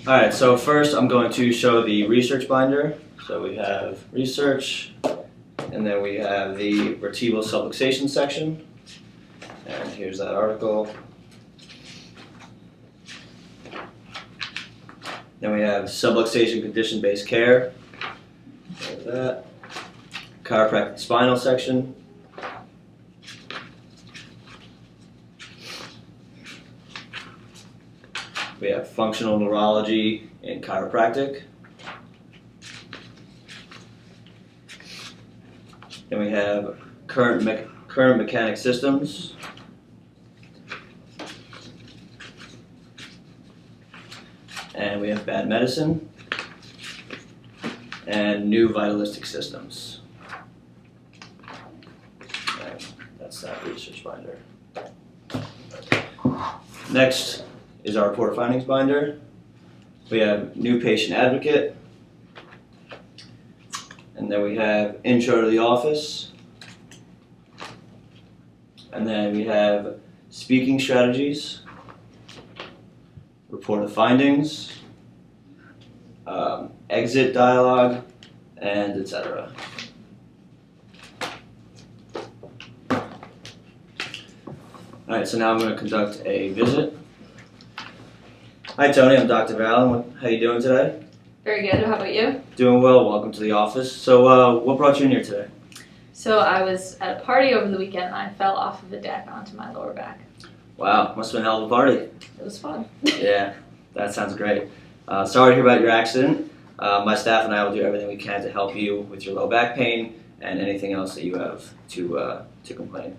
Alright, so first I'm going to show the research binder. So we have research, and then we have the vertebral subluxation section. And here's that article. Then we have subluxation condition-based care. There's that. Chiropractic spinal section. We have functional neurology and chiropractic. Then we have current mechanic systems. And we have bad medicine. And new vitalistic systems. And that's that research binder. Next is our report findings binder. We have new patient advocate, and then we have intro to the office, and then we have speaking strategies, report of findings, exit dialogue, and etc. Alright, so now I'm going to conduct a visit. Hi Tony, I'm Dr. Vallon. How are you doing today? Very good. How about you? Doing well. Welcome to the office. So what brought you in here today? So I was at a party over the weekend and I fell off of a deck onto my lower back. Wow, must have been a hell of a party. It was fun. Yeah, that sounds great. Sorry to hear about your accident. My staff and I will do everything we can to help you with your low back pain and anything else that you have to complain.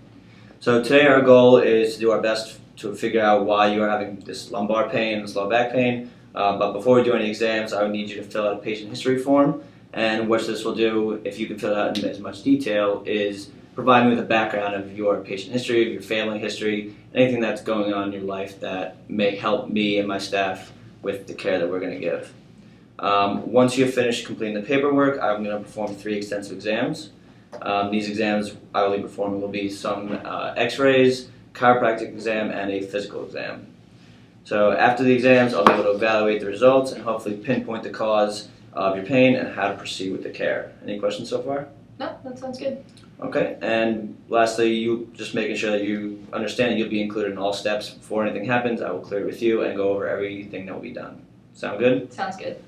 So today our goal is to do our best to figure out why you are having this lumbar pain, this low back pain. But before we do any exams, I would need you to fill out a patient history form. And what this will do, if you can fill it out in as much detail, is provide me with a background of your patient history, of your family history, anything that's going on in your life that may help me and my staff with the care that we're going to give. Once you have finished completing the paperwork, I'm going to perform 3 extensive exams. These exams I will be performing will be some x-rays, chiropractic exam, and a physical exam. So after the exams, I'll be able to evaluate the results and hopefully pinpoint the cause of your pain and how to proceed with the care. Any questions so far? No, that sounds good. Okay, and lastly, you just making sure that you understand that you'll be included in all steps before anything happens. I will clear it with you and go over everything that will be done. Sound good? Sounds good.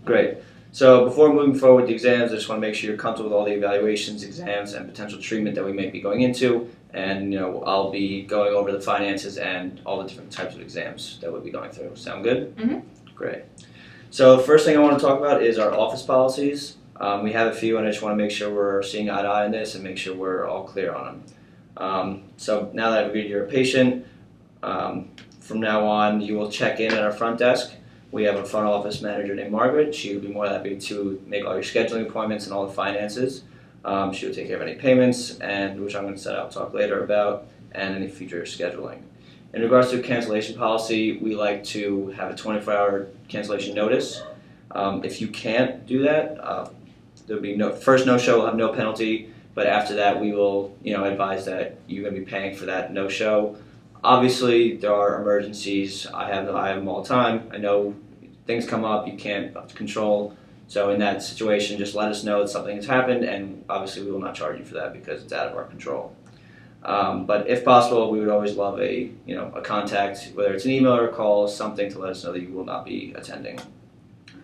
Great. So before moving forward with the exams, I just want to make sure you're comfortable with all the evaluations, exams, and potential treatment that we may be going into. And I'll be going over the finances and all the different types of exams that we'll be going through. Sound good? Mm-hmm. Great. So first thing I want to talk about is our office policies. We have a few, and I just want to make sure we're seeing eye to eye on this and make sure we're all clear on them. So now that I've agreed you're a patient, from now on you will check in at our front desk. We have a front office manager named Margaret. She will be more than happy to make all your scheduling appointments and all the finances. She will take care of any payments, and which I'm going to set out talk later about, and any future scheduling. In regards to cancellation policy, we like to have a 24-hour cancellation notice. If you can't do that, there'll be first no-show will have no penalty, but after that we will advise that you're going to be paying for that no-show. Obviously, there are emergencies. I have them all the time. I know things come up you can't control. So in that situation, just let us know that something has happened, and obviously we will not charge you for that because it's out of our control. But if possible, we would always love a contact, whether it's an email or a call, something to let us know that you will not be attending.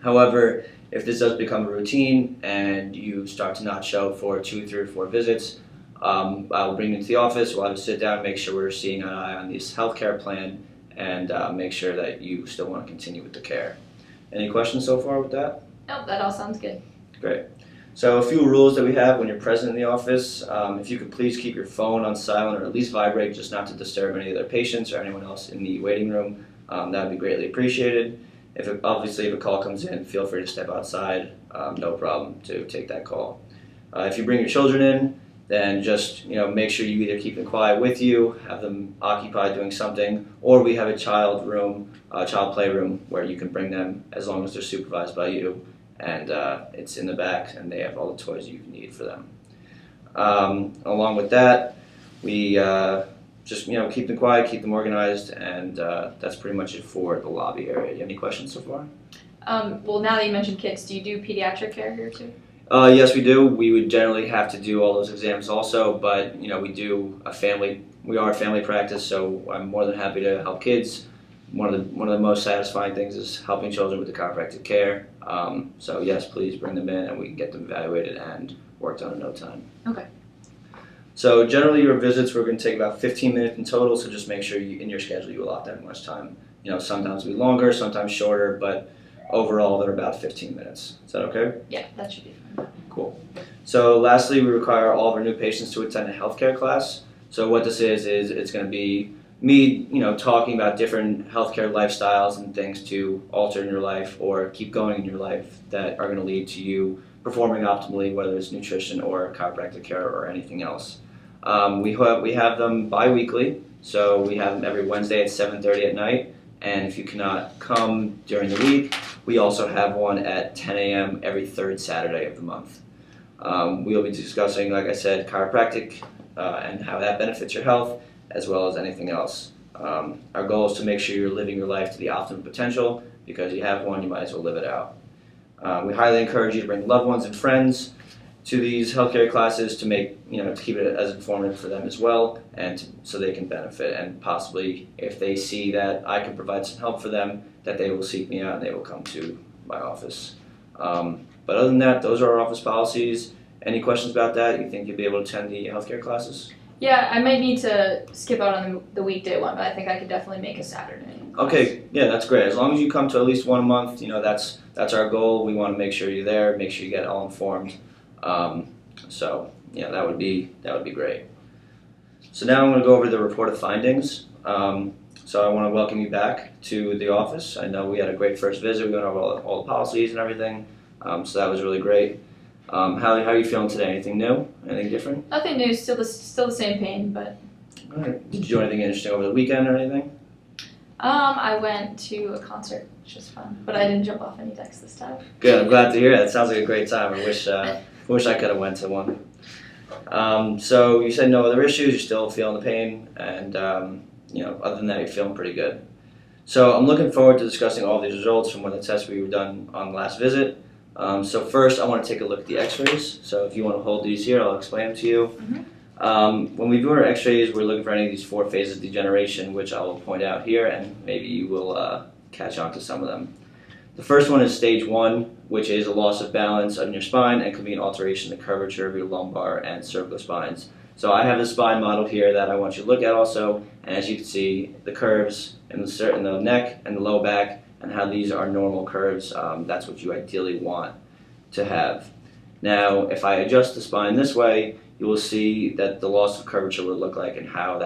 However, if this does become a routine and you start to not show for 2, 3, or 4 visits, I will bring you to the office. We'll have to sit down and make sure we're seeing eye to eye on this healthcare plan and make sure that you still want to continue with the care. Any questions so far with that? Nope, that all sounds good. Great. So a few rules that we have when you're present in the office. If you could please keep your phone on silent or at least vibrate, just not to disturb any other patients or anyone else in the waiting room. That would be greatly appreciated. Obviously, if a call comes in, feel free to step outside. No problem to take that call. If you bring your children in, then just make sure you either keep them quiet with you, have them occupied doing something, or we have a child playroom where you can bring them as long as they're supervised by you, and it's in the back, and they have all the toys you need for them. Along with that, we just keep them quiet, keep them organized, and that's pretty much it for the lobby area. You have any questions so far? Well, now that you mentioned kids, do you do pediatric care here too? Yes, we do. We would generally have to do all those exams also, but we are a family practice, so I'm more than happy to help kids. One of the most satisfying things is helping children with the chiropractic care. So yes, please bring them in, and we can get them evaluated and worked on in no time. Okay. So generally, your visits we're going to take about 15 minutes in total. So just make sure in your schedule you allot that much time. Sometimes it'll be longer, sometimes shorter, but overall they're about 15 minutes. Is that okay? Yeah, that should be fine. Cool. So lastly, we require all of our new patients to attend a healthcare class. So what this is it's going to be me, talking about different healthcare lifestyles and things to alter in your life or keep going in your life that are going to lead to you performing optimally, whether it's nutrition or chiropractic care or anything else. We have them bi-weekly, so we have them every Wednesday at 7:30 at night. And if you cannot come during the week, we also have one at 10 a.m. every third Saturday of the month. We'll be discussing, like I said, chiropractic and how that benefits your health, as well as anything else. Our goal is to make sure you're living your life to the optimum potential, because you have one, you might as well live it out. We highly encourage you to bring loved ones and friends to these healthcare classes to keep it as informative for them as well, and so they can benefit, and possibly if they see that I can provide some help for them, that they will seek me out and they will come to my office. But other than that, those are our office policies. Any questions about that? You think you'll be able to attend the healthcare classes? Yeah, I might need to skip out on the weekday one, but I think I could definitely make a Saturday class. Okay, yeah, that's great. As long as you come to at least one a month, that's our goal. We want to make sure you're there, make sure you get all informed. So yeah, that would be great. So now I'm going to go over the report of findings. So I want to welcome you back to the office. I know we had a great first visit. We went over all the policies and everything. So that was really great. How are you feeling today? Anything new? Anything different? Nothing new. Still the same pain, but. All right. Did you do anything interesting over the weekend or anything? I went to a concert, which was fun, but I didn't jump off any decks this time. Good. I'm glad to hear that. It sounds like a great time. I wish I could have went to one. So you said no other issues. You're still feeling the pain, and other than that, you're feeling pretty good. So I'm looking forward to discussing all these results from one of the tests we were done on the last visit. So first, I want to take a look at the X-rays. So if you want to hold these here, I'll explain them to you. Mm-hmm. When we do our X-rays, we're looking for any of these 4 phases of degeneration, which I will point out here, and maybe you will catch on to some of them. The first one is stage 1, which is a loss of balance on your spine and could be an alteration in the curvature of your lumbar and cervical spines. So I have a spine model here that I want you to look at also, and as you can see, the curves in the neck and the low back, and how these are normal curves. That's what you ideally want to have. Now, if I adjust the spine this way, you will see that the loss of curvature would look like, and how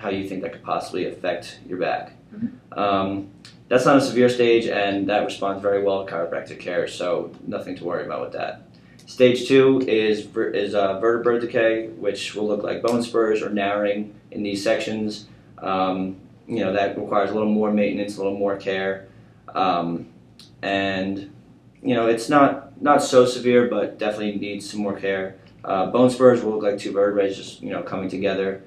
you think that could possibly affect your back. Mm-hmm. That's not a severe stage, and that responds very well to chiropractic care, so nothing to worry about with that. Stage 2 is vertebral decay, which will look like bone spurs or narrowing in these sections. That requires a little more maintenance, a little more care. It's not so severe, but definitely needs some more care. Bone spurs will look like 2 vertebrae just coming together.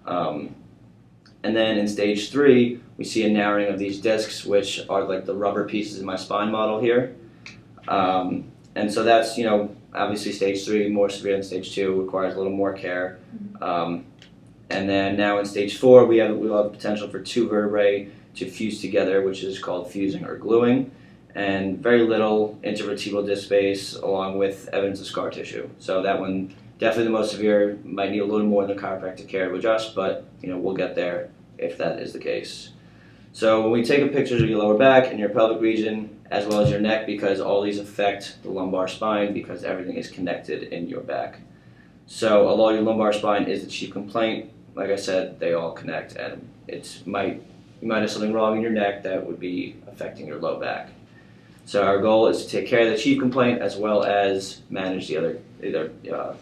And then in stage 3, we see a narrowing of these discs, which are like the rubber pieces in my spine model here. And so that's obviously stage 3, more severe than stage 2, requires a little more care. And then now in stage 4, we will have the potential for 2 vertebrae to fuse together, which is called fusing or gluing, and very little intervertebral disc space, along with evidence of scar tissue. So that one, definitely the most severe, might need a little more than chiropractic care to adjust, but we'll get there if that is the case. So when we take a picture of your lower back and your pelvic region, as well as your neck, because all these affect the lumbar spine, because everything is connected in your back. So although your lumbar spine is the chief complaint, like I said, they all connect, and you might have something wrong in your neck that would be affecting your low back. So our goal is to take care of the chief complaint as well as manage the other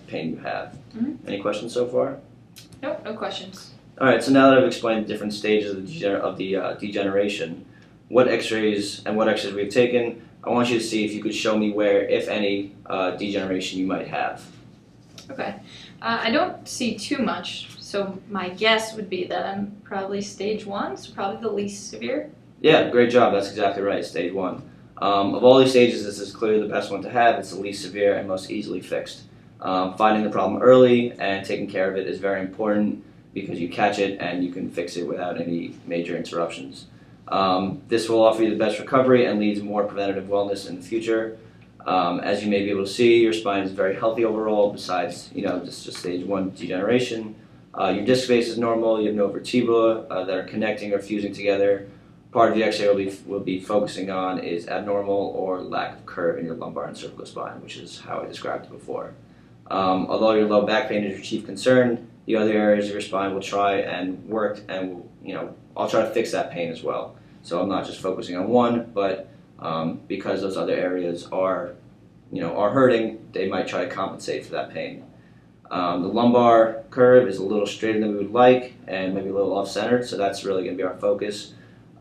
pain you have. Mm-hmm. Any questions so far? Nope, no questions. All right, so now that I've explained the different stages of the degeneration, what X-rays we've taken, I want you to see if you could show me where, if any, degeneration you might have. Okay. I don't see too much. So my guess would be that I'm probably stage 1, so probably the least severe. Yeah, great job. That's exactly right. Stage 1. Of all these stages, this is clearly the best one to have. It's the least severe and most easily fixed. Finding the problem early and taking care of it is very important because you catch it and you can fix it without any major interruptions. This will offer you the best recovery and leads more preventative wellness in the future. As you may be able to see, your spine is very healthy overall. Besides, just stage 1 degeneration. Your disc space is normal. You have no vertebra that are connecting or fusing together. Part of the X-ray we'll be focusing on is abnormal or lack of curve in your lumbar and cervical spine, which is how I described it before. Although your low back pain is your chief concern, the other areas of your spine will try and work, and I'll try to fix that pain as well. So I'm not just focusing on one, but because those other areas are hurting, they might try to compensate for that pain. The lumbar curve is a little straighter than we would like, and maybe a little off-centered, so that's really going to be our focus.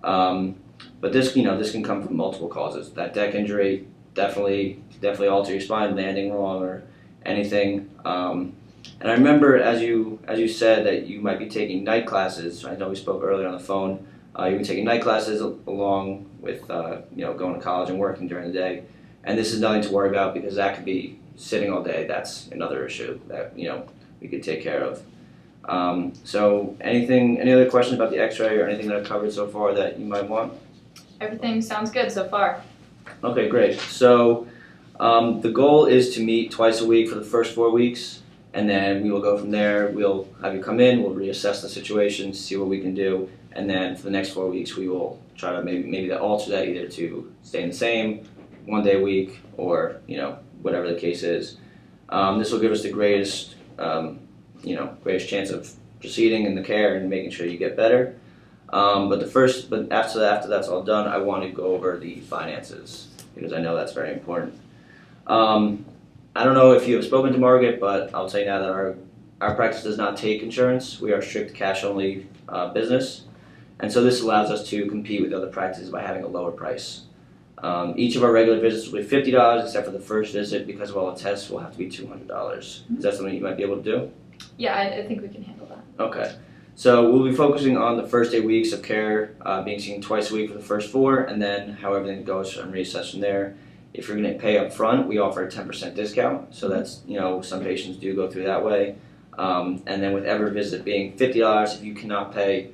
But this can come from multiple causes. That deck injury definitely alter your spine, landing wrong or anything. And I remember as you said that you might be taking night classes. I know we spoke earlier on the phone. You've been taking night classes along with going to college and working during the day. And this is nothing to worry about because that could be sitting all day. That's another issue that we could take care of. So any other questions about the X-ray or anything that I've covered so far that you might want? Everything sounds good so far. Okay, great. So the goal is to meet twice a week for the first 4 weeks, and then we will go from there. We'll have you come in, we'll reassess the situation, see what we can do, and then for the next 4 weeks we will try to maybe alter that either to stay the same, 1 day a week, or whatever the case is. This will give us the greatest chance of proceeding in the care and making sure you get better. But after that's all done, I want to go over the finances because I know that's very important. I don't know if you have spoken to Margaret, but I'll tell you now that our practice does not take insurance. We are a strict cash-only business, and so this allows us to compete with other practices by having a lower price. Each of our regular visits will be $50, except for the first visit because of all the tests will have to be $200. Mm-hmm. Is that something you might be able to do? Yeah, I think we can handle that. Okay. So we'll be focusing on the first 8 weeks of care, being seen twice a week for the first 4, and then how everything goes and reassess from there. If you're going to pay up front, we offer a 10% discount. So that's, some patients do go through that way. And then with every visit being $50, if you cannot pay,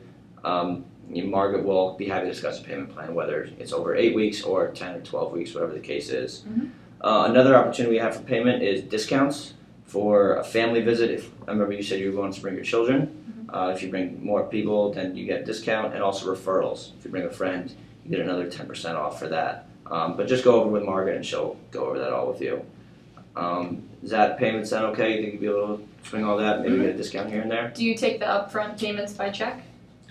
Margaret will be happy to discuss a payment plan, whether it's over 8 weeks or 10 or 12 weeks, whatever the case is. Mm-hmm. Another opportunity we have for payment is discounts for a family visit. I remember you said you were going to bring your children. Mm-hmm. If you bring more people, then you get a discount, and also referrals. If you bring a friend, you get another 10% off for that. But just go over with Margaret, and she'll go over that all with you. Does that payment sound okay? You think you'll be able to swing all that? Maybe get a discount here and there? Do you take the upfront payments by check?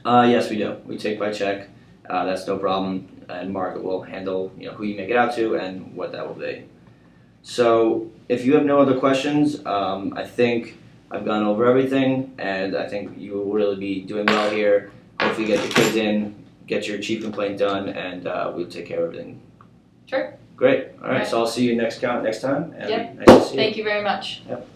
Yes, we do. We take by check. That's no problem, and Margaret will handle who you make it out to and what that will be. So if you have no other questions, I think I've gone over everything, and I think you will really be doing well here. Hopefully get the kids in, get your chief complaint done, and we'll take care of everything. Sure. Great. All right. Right. So I'll see you next time. And Yep. Nice to see you. Thank you very much. Yep.